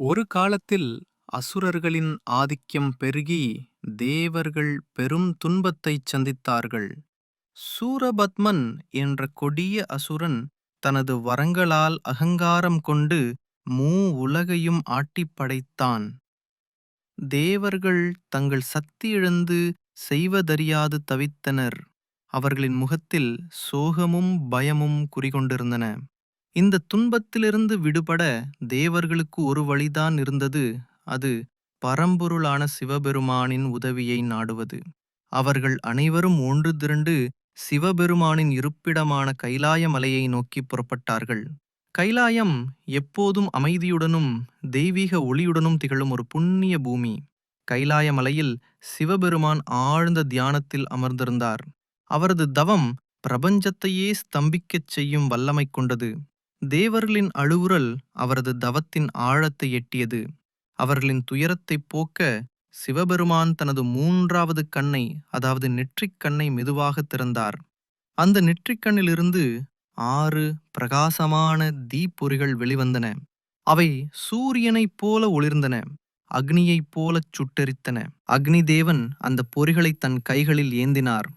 ஒரு காலத்தில் அசுரர்களின் ஆதிக்கம் பெருகி தேவர்கள் பெரும் துன்பத்தைச் சந்தித்தார்கள். சூரபத்மன் என்ற கொடிய அசுரன் தனது வரங்களால் அகங்காரம் கொண்டு உலகையும் ஆட்டிப் படைத்தான். தேவர்கள் தங்கள் சக்தி இழந்து செய்வதறியாது தவித்தனர். அவர்களின் முகத்தில் சோகமும் பயமும் குடிகொண்டிருந்தன. இந்த துன்பத்திலிருந்து விடுபட தேவர்களுக்கு ஒரு வழிதான் இருந்தது. அது பரம்பொருளான சிவபெருமானின் உதவியை நாடுவது. அவர்கள் அனைவரும் ஒன்று திரண்டு சிவபெருமானின் இருப்பிடமான கைலாய மலையை நோக்கி புறப்பட்டார்கள். கைலாயம் எப்போதும் அமைதியுடனும் தெய்வீக ஒளியுடனும் திகழும் ஒரு புண்ணிய பூமி. கைலாய மலையில் சிவபெருமான் ஆழ்ந்த தியானத்தில் அமர்ந்திருந்தார். அவரது தவம் பிரபஞ்சத்தையே ஸ்தம்பிக்கச் செய்யும் வல்லமை கொண்டது. தேவர்களின் அழுகுரல் அவரது தவத்தின் ஆழத்தை எட்டியது. அவர்களின் துயரத்தைப் போக்க சிவபெருமான் தனது மூன்றாவது கண்ணை, அதாவது நெற்றிக் கண்ணை மெதுவாக திறந்தார். அந்த நெற்றிக்கண்ணிலிருந்து 6 பிரகாசமான தீப்பொறிகள் வெளிவந்தன. அவை சூரியனைப் போல ஒளிர்ந்தன, அக்னியைப் போலச் சுட்டெரித்தன. அக்னி தேவன் அந்த பொறிகளை தன் கைகளில் ஏந்தினார்.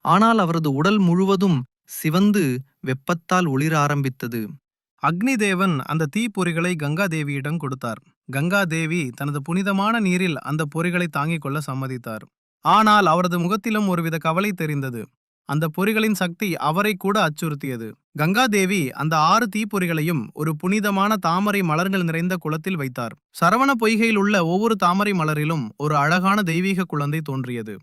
ஆனால் அவரது உடல் முழுவதும் சிவந்து வெப்பத்தால் ஒளிர ஆரம்பித்தது. அக்னிதேவன் அந்த தீப்பொறிகளை கங்காதேவியிடம் கொடுத்தார். கங்காதேவி தனது புனிதமான நீரில் அந்த பொறிகளை தாங்கிக் கொள்ள சம்மதித்தார். ஆனால் அவரது முகத்திலும் ஒருவித கவலை தெரிந்தது. அந்த பொறிகளின் சக்தி அவரை கூட அச்சுறுத்தியது. கங்காதேவி அந்த 6 தீப்பொறிகளையும் ஒரு புனிதமான தாமரை மலர்கள் நிறைந்த குளத்தில் வைத்தார். சரவண பொய்கையில் உள்ள ஒவ்வொரு தாமரை மலரிலும் ஒரு அழகான தெய்வீக குழந்தை தோன்றியது.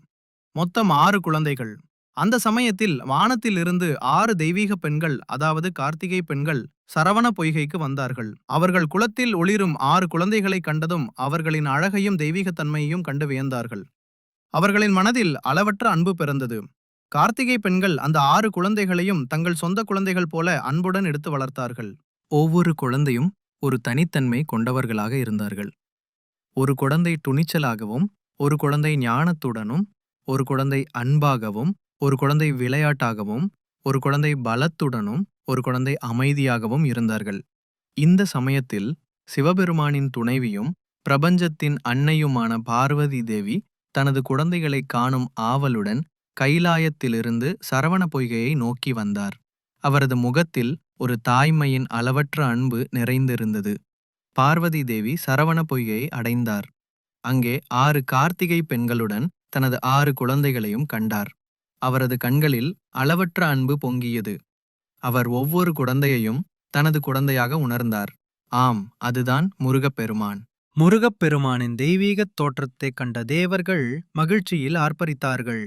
மொத்தம் 6 குழந்தைகள். அந்த சமயத்தில் வானத்தில் இருந்து 6 தெய்வீக பெண்கள், அதாவது கார்த்திகை பெண்கள், சரவண பொய்கைக்கு வந்தார்கள். அவர்கள் குளத்தில் ஒளிரும் 6 குழந்தைகளை கண்டதும் அவர்களின் அழகையும் தெய்வீகத்தன்மையையும் கண்டு வியந்தார்கள். அவர்களின் மனதில் அளவற்ற அன்பு பிறந்தது. கார்த்திகை பெண்கள் அந்த 6 குழந்தைகளையும் தங்கள் சொந்த குழந்தைகள் போல அன்புடன் எடுத்து வளர்த்தார்கள். ஒவ்வொரு குழந்தையும் ஒரு தனித்தன்மை கொண்டவர்களாக இருந்தார்கள். ஒரு குழந்தை துணிச்சலாகவும், ஒரு குழந்தை ஞானத்துடனும், ஒரு குழந்தை அன்பாகவும், ஒரு குழந்தை விளையாட்டாகவும், ஒரு குழந்தை பலத்துடனும், ஒரு குழந்தை அமைதியாகவும் இருந்தார்கள். இந்த சமயத்தில் சிவபெருமானின் துணைவியும் பிரபஞ்சத்தின் அன்னையுமான பார்வதி தேவி தனது குழந்தைகளை காணும் ஆவலுடன் கைலாயத்திலிருந்து சரவண பொய்கையை நோக்கி வந்தார். அவரது முகத்தில் ஒரு தாய்மையின் அளவற்ற அன்பு நிறைந்திருந்தது. பார்வதி தேவி சரவண பொய்கையை அடைந்தார். அங்கே 6 கார்த்திகை பெண்களுடன் தனது 6 குழந்தைகளையும் கண்டார். அவரது கண்களில் அளவற்ற அன்பு பொங்கியது. அவர் ஒவ்வொரு குழந்தையையும் தனது குழந்தையாக உணர்ந்தார். ஆம், அதுதான் முருகப்பெருமான். முருகப்பெருமானின் தெய்வீகத் தோற்றத்தைக் கண்ட தேவர்கள் மகிழ்ச்சியில் ஆர்ப்பரித்தார்கள்.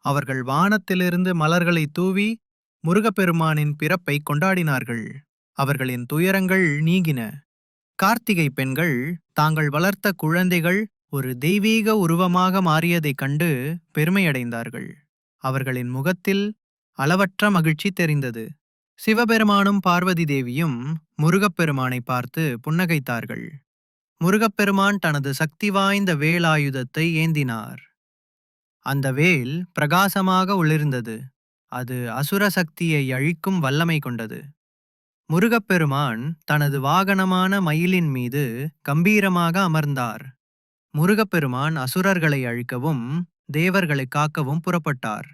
அவர்கள் வானத்திலிருந்து மலர்களை தூவி முருகப்பெருமானின் பிறப்பை கொண்டாடினார்கள். அவர்களின் துயரங்கள் நீங்கின. கார்த்திகை பெண்கள் தாங்கள் வளர்த்த குழந்தைகள் ஒரு தெய்வீக உருவமாக மாறியதைக் கண்டு பெருமையடைந்தார்கள். அவர்களின் முகத்தில் அளவற்ற மகிழ்ச்சி தெரிந்தது. சிவபெருமானும் பார்வதி தேவியும் முருகப்பெருமானை பார்த்து புன்னகைத்தார்கள். முருகப்பெருமான் தனது சக்தி வாய்ந்த வேலாயுதத்தை ஏந்தினார். அந்த வேல் பிரகாசமாக ஒளிர்ந்தது. அது அசுர சக்தியை அழிக்கும் வல்லமை கொண்டது. முருகப்பெருமான் தனது வாகனமான மயிலின் மீது கம்பீரமாக அமர்ந்தார். முருகப்பெருமான் அசுரர்களை அழிக்கவும் தேவர்களை காக்கவும் புறப்பட்டார்.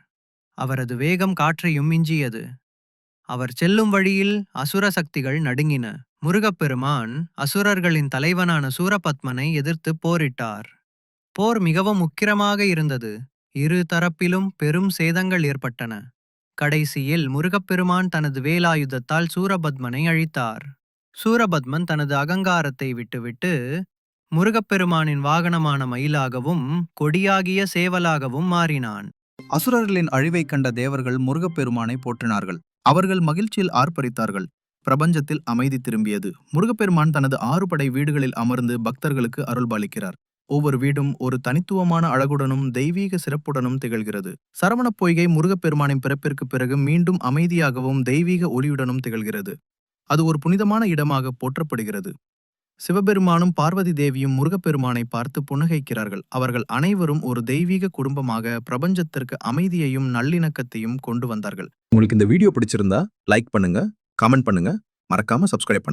அவரது வேகம் காற்றையும் மிஞ்சியது. அவர் செல்லும் வழியில் அசுர சக்திகள் நடுங்கின. முருகப்பெருமான் அசுரர்களின் தலைவனான சூரபத்மனை எதிர்த்து போரிட்டார். போர் மிகவும் உக்கிரமாக இருந்தது. இரு தரப்பிலும் பெரும் சேதங்கள் ஏற்பட்டன. கடைசியில் முருகப்பெருமான் தனது வேலாயுதத்தால் சூரபத்மனை அழித்தார். சூரபத்மன் தனது அகங்காரத்தை விட்டுவிட்டு முருகப்பெருமானின் வாகனமான மயிலாகவும் கொடியாகிய சேவலாகவும் மாறினான். அசுரர்களின் அழிவை கண்ட தேவர்கள் முருகப்பெருமானை போற்றினார்கள். அவர்கள் மகிழ்ச்சியில் ஆர்ப்பரித்தார்கள். பிரபஞ்சத்தில் அமைதி திரும்பியது. முருகப்பெருமான் தனது 6 படை வீடுகளில் அமர்ந்து பக்தர்களுக்கு அருள்பாலிக்கிறார். ஒவ்வொரு வீடும் ஒரு தனித்துவமான அழகுடனும் தெய்வீக சிறப்புடனும் திகழ்கிறது. சரவண பொய்கை முருகப்பெருமானின் பிறப்பிற்கு பிறகு மீண்டும் அமைதியாகவும் தெய்வீக ஒளியுடனும் திகழ்கிறது. அது ஒரு புனிதமான இடமாக போற்றப்படுகிறது. சிவபெருமானும் பார்வதி தேவியும் முருகப்பெருமானை பார்த்து புன்னகைக்கிறார்கள். அவர்கள் அனைவரும் ஒரு தெய்வீக குடும்பமாக பிரபஞ்சத்திற்கு அமைதியையும் நல்லிணக்கத்தையும் கொண்டு வந்தார்கள். உங்களுக்கு இந்த வீடியோ பிடிச்சிருந்தா லைக் பண்ணுங்க, கமெண்ட் பண்ணுங்க, மறக்காம சப்ஸ்கிரைப் பண்ணுங்க.